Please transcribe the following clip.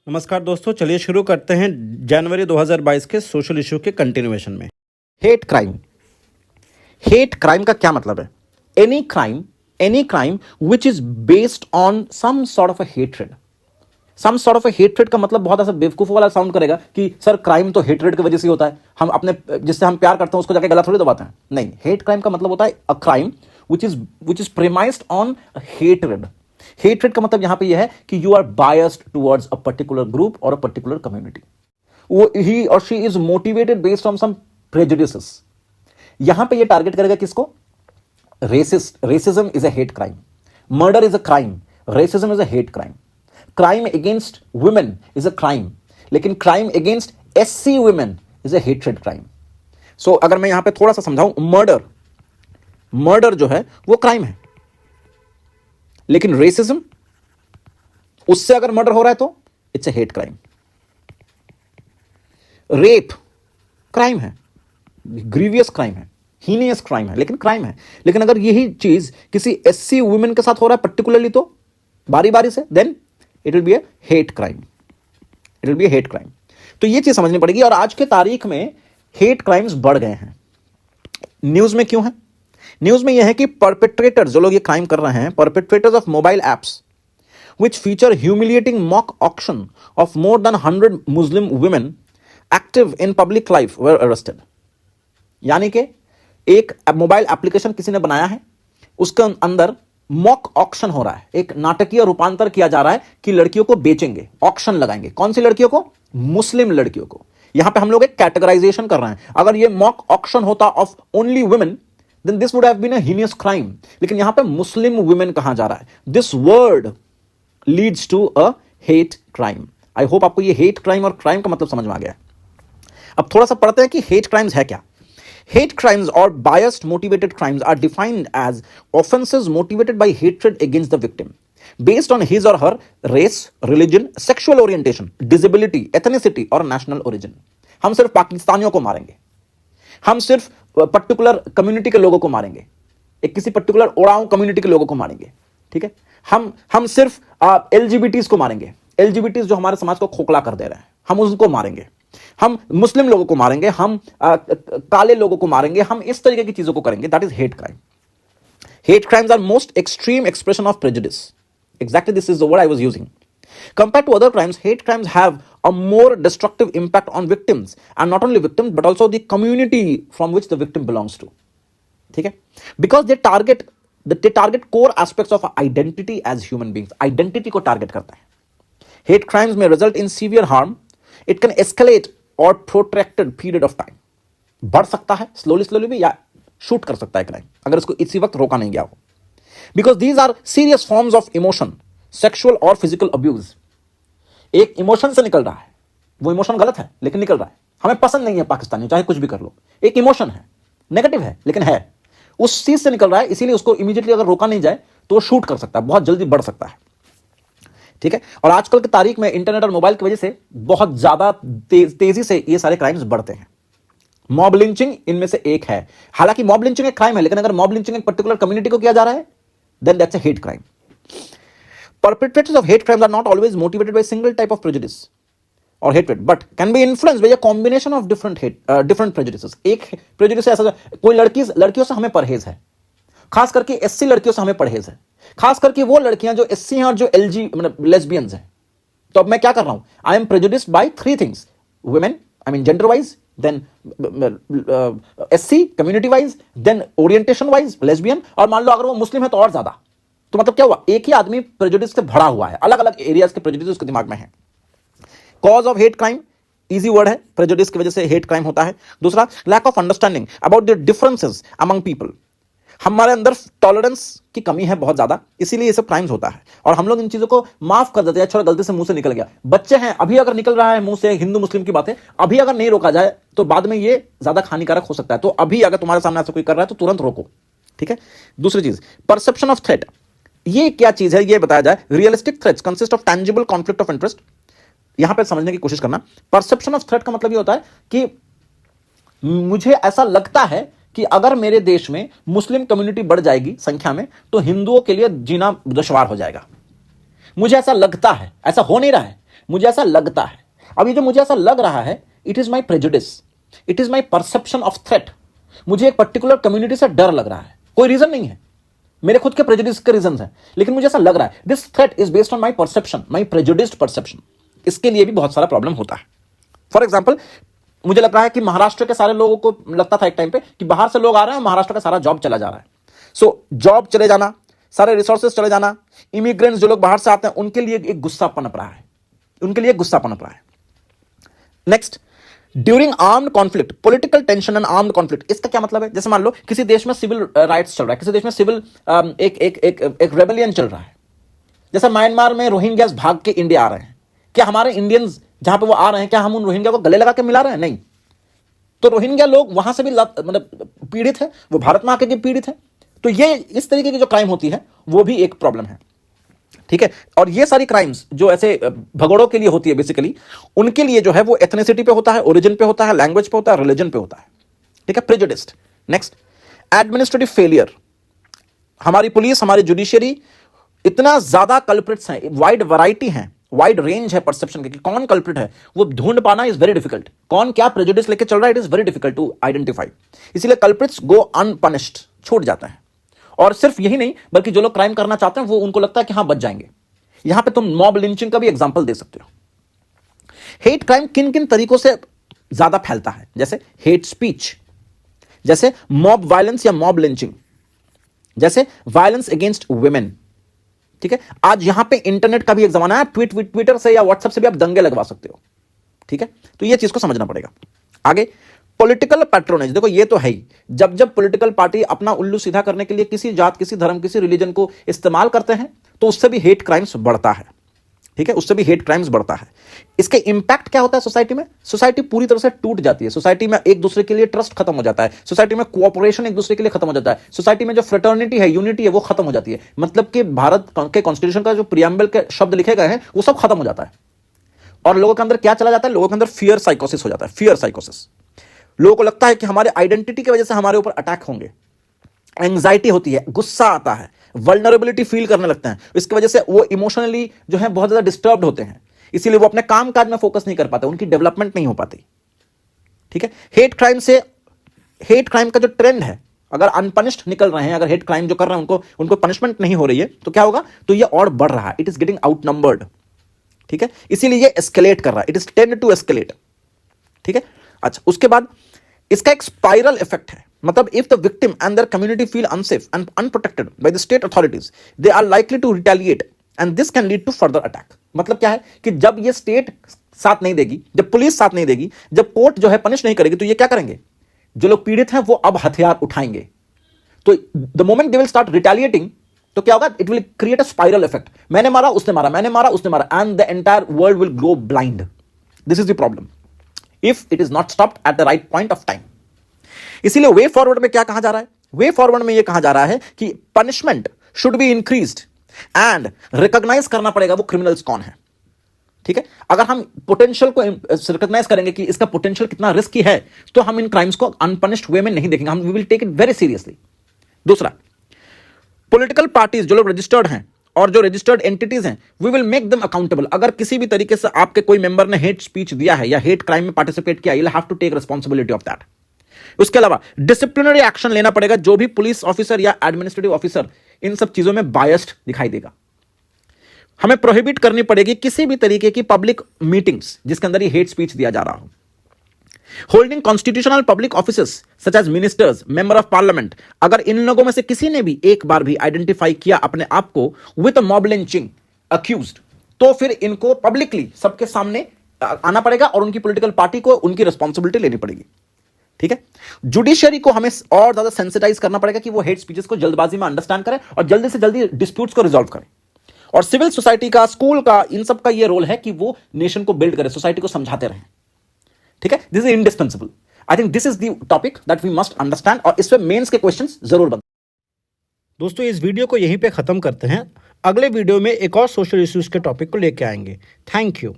नमस्कार दोस्तों, चलिए शुरू करते हैं जनवरी 2022 के सोशल इशू के कंटिन्यूएशन में। Hate crime. हेट क्राइम का क्या मतलब है? Any crime which is based on some sort of a hatred. Some sort of a hatred का मतलब बहुत ऐसा बेवकूफ वाला साउंड करेगा कि सर क्राइम तो हेट्रेड की वजह से होता है, हम अपने जिससे हम प्यार करते हैं उसको जाके गला थोड़ी दबाते हैं। नहीं, हेट क्राइम का मतलब होता है a crime which is premised on hatred. Hatred का मतलब यहां पे यह है कि you are biased towards a particular group और अ पर्टिकुलर कम्युनिटी। वो ही और she is motivated based on some prejudices. यहां पे ये टारगेट करेगा किसको? Racism is a hate crime, murder is a crime, racism is a hate crime, crime against women is a crime, लेकिन crime against SC women is a hatred crime. So अगर मैं यहां पे थोड़ा सा समझाऊं, मर्डर जो है वो क्राइम है, लेकिन रेसिज्म, उससे अगर मर्डर हो रहा है तो it's a hate crime. Rape crime है, ग्रीवियस क्राइम है, हीनियस क्राइम है, लेकिन क्राइम है। लेकिन अगर यही चीज किसी एससी वुमेन के साथ हो रहा है पर्टिकुलरली, तो बारी बारी से, then it will be a hate crime. It will be a hate crime. तो ये चीज समझनी पड़ेगी। और आज के तारीख में हेट क्राइम्स बढ़ गए हैं। न्यूज में क्यों है? न्यूज में यह है कि परपेट्रेटर्स, जो लोग ये क्राइम कर रहे हैं, perpetrators of mobile apps which feature humiliating mock auction of more than 100 Muslim women active in public life were arrested। यानी कि एक मोबाइल एप्लीकेशन किसी ने बनाया है, उसके अंदर मॉक ऑक्शन हो रहा है, एक नाटकीय रूपांतर किया जा रहा है कि लड़कियों को बेचेंगे, ऑक्शन लगाएंगे। कौन सी लड़कियों को? मुस्लिम लड़कियों को। यहां पे हम लोग एक कैटेगराइजेशन कर रहे हैं। अगर ये मॉक ऑक्शन होता of only women, then this would have been a heinous crime. लेकिन यहां पे मुस्लिम वुमेन कहा जा रहा है। This word leads to a hate crime. I hope आपको ये हेट क्राइम और क्राइम का मतलब समझ में आ गया है। अब थोड़ा सा पढ़ते हैं कि हेट क्राइम्स है क्या। Hate crimes or biased motivated crimes are defined as offenses motivated by hatred against the victim based on his or her race, religion, sexual orientation, disability, ethnicity और national origin। हम सिर्फ पाकिस्तानियों को मारेंगे, हम सिर्फ पर्टिकुलर कम्युनिटी के लोगों को मारेंगे, एक किसी पर्टिकुलर ओराओं कम्युनिटी के लोगों को मारेंगे, ठीक है। हम सिर्फ एलजीबीटीज को मारेंगे। एलजीबीटीज जो हमारे समाज को खोखला कर दे रहे हैं, हम उनको मारेंगे। हम मुस्लिम लोगों को मारेंगे, हम काले लोगों को मारेंगे, हम इस तरीके की चीजों को करेंगे। That is hate crime. Hate crimes are most extreme expression of prejudice. Exactly, this is the word I was using. Compared to other crimes, hate crimes have a more destructive impact on victims, and not only victims but also the community from which the victim belongs to. ठीक है? Because they target core aspects of identity as human beings. Identity को target करता है। Hate crimes may result in severe harm. It can escalate or protracted period of time. बढ़ सकता है slowly भी, या शूट कर सकता है क्राइम अगर इसको इसी वक्त रोका नहीं गया हो। Because these are serious forms of emotion, sexual और फिजिकल अब्यूज। एक इमोशन से निकल रहा है, वो इमोशन गलत है लेकिन निकल रहा है। हमें पसंद नहीं है पाकिस्तानी, चाहे कुछ भी कर लो, एक इमोशन है, नेगेटिव है लेकिन है, उस चीज से निकल रहा है। इसीलिए उसको इमीडिएटली अगर रोका नहीं जाए तो वो शूट कर सकता है, बहुत जल्दी बढ़ सकता है, ठीक है। और आजकल की तारीख में इंटरनेट और मोबाइल की वजह से बहुत ज्यादा तेजी से ये सारे क्राइम्स बढ़ते हैं। मॉब लिंचिंग इनमें से एक है। हालांकि मॉब लिंचिंग एक क्राइम है, लेकिन अगर मॉब लिंचिंग एक पर्टिकुलर कम्युनिटी को किया जा रहा है, then that's a hate crime. Perpetrators of hate crimes are not always motivated by single type of prejudice or hatred, but can be influenced by a combination of different prejudices। एक prejudice ऐसा, कोई लड़कियों से हमें परहेज है, खास करके एससी लड़कियों से हमें परहेज है, खास करके वो लड़कियां जो एससी हैं और जो एलजी मतलब लेस्बियंस हैं। तो अब मैं क्या कर रहा हूं? I am prejudiced by three things: women, I mean gender wise, then SC community wise, then orientation wise lesbian, और मान लो अगर वो मुस्लिम है तो और ज्यादा। तो मतलब क्या हुआ? एक ही आदमी प्रेजुडिस से भरा हुआ है, अलग अलग एरियाज के प्रेजुडिस उसके दिमाग में है। Cause of hate crime, easy word है, प्रेजुडिस की वजह से हेट क्राइम होता है। दूसरा, lack of understanding about the differences among people. हमारे अंदर टॉलरेंस की कमी है बहुत ज्यादा, इसीलिए ये सब क्राइम्स होता है और हम लोग इन चीजों को माफ कर देते हैं। अच्छा, गलती से मुंह से निकल गया, बच्चे हैं, अभी अगर निकल रहा है मुंह से हिंदू मुस्लिम की बातें, अभी अगर नहीं रोका जाए तो बाद में ये ज्यादा हानिकारक हो सकता है। तो अभी अगर तुम्हारे सामने ऐसा कोई कर रहा है तो तुरंत रोको, ठीक है। दूसरी चीज, परसेप्शन ऑफ थ्रेट। ये क्या चीज है ये बताया जाए। Realistic threats consist of tangible conflict of interest. यहां पर समझने की कोशिश करना। परसेप्शन ऑफ थ्रेट का मतलब ये होता है कि मुझे ऐसा लगता है कि अगर मेरे देश में मुस्लिम कम्युनिटी बढ़ जाएगी संख्या में तो हिंदुओं के लिए जीना दुश्वार हो जाएगा। मुझे ऐसा लगता है, ऐसा हो नहीं रहा है, मुझे ऐसा लगता है। अब ये जो मुझे ऐसा लग रहा है, it is my prejudice, it is my perception of threat. मुझे एक पर्टिकुलर कम्युनिटी से डर लग रहा है, कोई रीजन नहीं है, मेरे खुद के प्रेजुडिस के रीजन है, लेकिन मुझे ऐसा लग रहा है। This threat is based on my perception, my prejudiced perception. इसके लिए भी बहुत सारा प्रॉब्लम होता है। फॉर एग्जाम्पल, मुझे लग रहा है कि महाराष्ट्र के सारे लोगों को लगता था एक टाइम पे कि बाहर से लोग आ रहे हैं, महाराष्ट्र का सारा जॉब चला जा रहा है। सो जॉब चले जाना, सारे रिसोर्सेज चले जाना, इमिग्रेंट्स जो लोग बाहर से आते हैं उनके लिए एक गुस्सा पनप रहा है, उनके लिए गुस्सा पनप रहा है। Next, during armed conflict, political tension and armed conflict. इसका क्या मतलब है? जैसे मान लो किसी देश में सिविल राइट्स चल रहा है, किसी देश में सिविल एक रेबेलियन चल रहा है। जैसे म्यांमार में रोहिंग्यास भाग के इंडिया आ रहे हैं, क्या हमारे इंडियंस जहां पे वो आ रहे हैं, क्या हम उन रोहिंग्या को गले लगा के मिला रहे हैं? नहीं। तो रोहिंग्या लोग वहां से भी मतलब पीड़ित है, वो भारत में आके भी पीड़ित है। तो ये इस तरीके की जो क्राइम होती है वो भी एक प्रॉब्लम है, ठीक है। और ये सारी क्राइम्स जो ऐसे भगोड़ों के लिए होती है बेसिकली, उनके लिए जो है वो एथनिसिटी पे होता है, ओरिजिन पे होता है, लैंग्वेज पे होता है, रिलीजन पे होता है, ठीक है, प्रेजुडिस्ड। Next, administrative failure. हमारी पुलिस, हमारी जुडिशियरी, इतना ज्यादा कल्प्रिट्स हैं, वाइड वैरायटी है, वाइड रेंज है परसेप्शन की, कौन कल्प्रिट है वो ढूंढ पाना इज वेरी डिफिकल्ट। कौन क्या प्रेजुडिस लेके चल रहा है, it is very difficult to identify. इसीलिए कल्प्रिट्स गो अनपनिश्ड, छूट जाते हैं। और सिर्फ यही नहीं, बल्कि जो लोग क्राइम करना चाहते हैं वो उनको लगता है कि हाँ बच जाएंगे। यहां पे तुम मॉब लिंचिंग का भी एग्जांपल दे सकते हो। हेट क्राइम किन किन तरीकों से ज्यादा फैलता है? जैसे हेट स्पीच, जैसे मॉब वायलेंस या मॉब लिंचिंग, जैसे वायलेंस अगेंस्ट वुमेन, ठीक है। आज यहां पे इंटरनेट का भी एक जमाना है, ट्विटर से या व्हाट्सएप से भी आप दंगे लगवा सकते हो, ठीक है। तो ये चीज को समझना पड़ेगा। आगे, पॉलिटिकल पैट्रोनेज। देखो ये तो है ही, जब जब पॉलिटिकल पार्टी अपना उल्लू सीधा करने के लिए किसी जात, किसी धर्म, किसी रिलीजन को इस्तेमाल करते हैं तो उससे भी हेट क्राइम्स बढ़ता है, ठीक है, उससे भी हेट क्राइम्स बढ़ता है। इसके इंपैक्ट क्या होता है सोसाइटी में? सोसाइटी पूरी तरह से टूट जाती है, सोसाइटी में एक दूसरे के लिए ट्रस्ट खत्म हो जाता है, सोसाइटी में कोऑपरेशन एक दूसरे के लिए खत्म हो जाता है, सोसाइटी में जो फ्रेटर्निटी है, यूनिटी है, वो खत्म हो जाती है। मतलब कि भारत के कॉन्स्टिट्यूशन का जो प्रियम्बल के शब्द लिखे गए हैं वो सब खत्म हो जाता है। और लोगों के अंदर क्या चला जाता है? लोगों के अंदर फियर साइकोसिस हो जाता है, फियर साइकोसिस। लोगों को लगता है कि हमारे आइडेंटिटी की वजह से हमारे ऊपर अटैक होंगे, एंग्जाइटी होती है, गुस्सा आता है, वल्नरेबिलिटी फील करने लगते हैं। इसकी वजह से वो इमोशनली जो है बहुत ज्यादा डिस्टर्ब्ड होते हैं, इसीलिए वो अपने काम काज में फोकस नहीं कर पाते, उनकी डेवलपमेंट नहीं हो पाती, ठीक है। हेट क्राइम का जो ट्रेंड है, अगर अनपनिश्ड निकल रहे हैं, अगर हेट क्राइम जो कर रहे हैं उनको पनिशमेंट नहीं हो रही है, तो क्या होगा? तो ये और बढ़ रहा है, इट इज गेटिंग आउटनंबर्ड, ठीक है। इसीलिए ये एस्केलेट कर रहा है, it is tend to escalate, ठीक है। अच्छा, उसके बाद इसका एक स्पाइरल इफेक्ट है। मतलब if the victim and their community feel unsafe and unprotected by the state authorities, they are likely to retaliate and this can lead to further attack. मतलब क्या है कि जब ये स्टेट साथ नहीं देगी, जब पुलिस साथ नहीं देगी, जब कोर्ट जो है पनिश नहीं करेगी, तो ये क्या करेंगे? जो लोग पीड़ित हैं वो अब हथियार उठाएंगे। तो the moment they will start retaliating, तो क्या होगा? It will create a spiral effect. मैंने मारा, उसने मारा, मैंने मारा, उसने मारा, and the entire world will go blind. This is the problem if it is not stopped at the right point of time. इसीलिए वे फॉरवर्ड में क्या कहा जा रहा है? वे फॉरवर्ड में यह कहा जा रहा है कि punishment should be increased and recognise करना पड़ेगा वो क्रिमिनल्स कौन है, ठीक है। अगर हम पोटेंशियल को रिकॉग्नाइज करेंगे कि इसका पोटेंशियल कितना रिस्की है, तो हम इन क्राइम्स को अनपनिश्ड वे में नहीं देखेंगे, हम we will take it very seriously. दूसरा, पॉलिटिकल पार्टीज जो लोग रजिस्टर्ड हैं और जो रजिस्टर्ड एंटिटीज हैं, we will make them accountable. अगर किसी भी तरीके से आपके कोई मेंबर ने हेट स्पीच दिया है या हेट क्राइम में पार्टिसिपेट किया, you will have to take responsibility of that. उसके अलावा डिसिप्लिनरी एक्शन लेना पड़ेगा। जो भी पुलिस ऑफिसर या एडमिनिस्ट्रेटिव ऑफिसर इन सब चीजों में बायस्ड दिखाई देगा, हमें प्रोहिबिट करनी पड़ेगी किसी भी तरीके की पब्लिक मीटिंग्स जिसके अंदर ये हेट स्पीच दिया जा रहा हो। Holding constitutional public offices such as ministers, member of parliament, अगर इन लोगों में से किसी ने भी एक बार भी आइडेंटिफाई किया अपने आप को विद मॉब लिंचिंग अक्यूज्ड, तो फिर इनको पब्लिकली सबके सामने आना पड़ेगा और उनकी पॉलिटिकल पार्टी को उनकी रिस्पॉन्सिबिलिटी लेनी पड़ेगी, ठीक है। जुडिशियरी को हमें और ज्यादा सेंसिटाइज करना पड़ेगा कि वो हेट स्पीचेस को जल्दबाजी में अंडरस्टैंड करें और जल्दी से जल्दी डिस्प्यूट्स को रिजॉल्व करें। और सिविल सोसाइटी का, स्कूल का, इन सब का ये रोल है कि वो नेशन को बिल्ड करे, सोसाइटी को समझाते रहें, ठीक है। This is indispensable. I think this is the topic that we must understand, और इसमें मेंस के क्वेश्चंस जरूर बनते हैं। दोस्तों इस वीडियो को यहीं पे ख़त्म करते हैं। अगले वीडियो में एक और सोशल इश्यूज़ के टॉपिक को लेके आएंगे। Thank you.